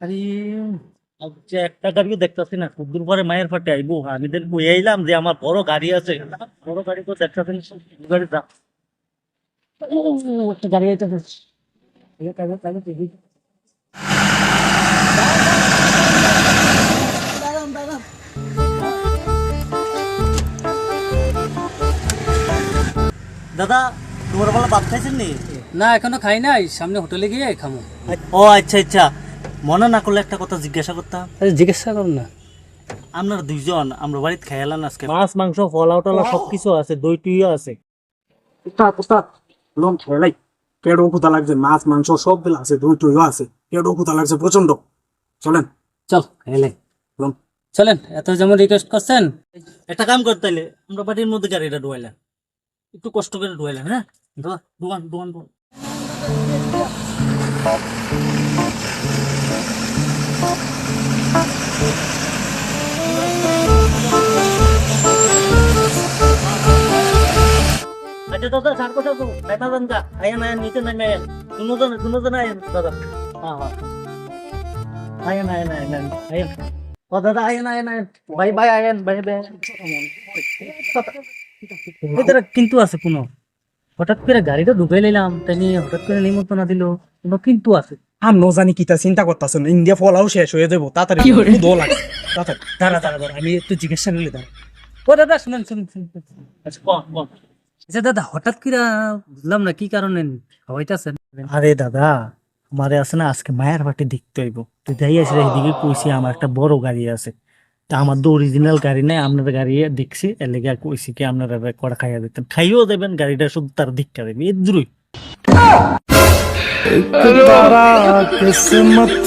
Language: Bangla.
আরে যে একটা গাড়িও দেখতেছি না, খুব দূর পরে মায়ের ফাটে আইবো। আমি দেন বই আইলাম যে আমার বড় গাড়ি আছে, বড় গাড়ি তো দেখতেছি না, গাড়ি যা একটা গাড়ি আইতেছে। দাদা, তোমার বেলা ভাত খাইছেন নি? না এখনো খাই নাই, সামনে হোটেলে গিয়ে খামো। ও আচ্ছা আচ্ছা, মনে না করলে একটা কথা জিজ্ঞাসা করতাম। জিজ্ঞাসা করুন না। আপনারা দুইজন আমরা বাড়িতে খাইলাম আজকে, মাছ মাংস ফলাও টলা সবকিছু আছে, দই টুইও আছে। উস্তাদ উস্তাদ লোন খেলাই পেটও ক্ষুধা লাগছে, মাছ মাংস সব বেলা আছে, দই টইও আছে, পেটও ক্ষুধা লাগছে প্রচন্ড। চলেন চল খাইলে লোন। চলেন, এত যেমন রিকোয়েস্ট করছেন। একটা কাম করতে হইলে আমরা বাড়ির মধ্যে গাড়িটা ঢুয়াইলাম, একটু কষ্ট করে ঢুয়াইলাম। হ্যাঁ, দোকান দোকান দোকান। আচ্ছা দাদা, সারকো সারকো দেখা যান কা, আয়েন আয়েন নিচে নামে আয়েন, দুজন আয়েন দাদা। হ্যাঁ হ্যাঁ, আয়েন আয়েন আয়েন আয়েন আয়েন। ও দাদা আয়েন আয়েন আয়েন, ভাই ভাই আয়েন, ভাই ভাই। এটার কিন্তু আছে কোনো, হঠাৎ করে গাড়িটা ঢুকাই নিলাম, তাই নিয়ে হঠাৎ করে নিমন্ত্রণ দিল, কোনো কিন্তু আছে। আমি জানি কিতা চিন্তা করতেছেন, ইন্ডিয়া ফলাও শেষ হয়ে যাবো তাড়াতাড়ি, দো লাগে তাড়াতাড়ি। দাঁড়া দাঁড়া দাঁড়া, আমি একটু জিজ্ঞাসা করলে দাঁড়া। ও দাদা শুনেন শুনেন শুনেন। আচ্ছা কন কন। আচ্ছা দাদা, হঠাৎ করে বুঝলাম না কি কারণে খাওয়াইতেছেন। আরে দাদা, আমারে আছে না আজকে মায়ের বাড়ি দেখতে হইব, তো যাই আছে এদিকে কইছি আমার একটা বড় গাড়ি আছে, তা আমার তো অরিজিনাল গাড়ি নাই, আপনার গাড়ি দেখছি এর লেগে কইছি কি আপনারা কড়া খাইয়া দিতেন, খাইও দেবেন, গাড়িটা শুধু তার দিকটা দেবে এদ্রুই। किस्मत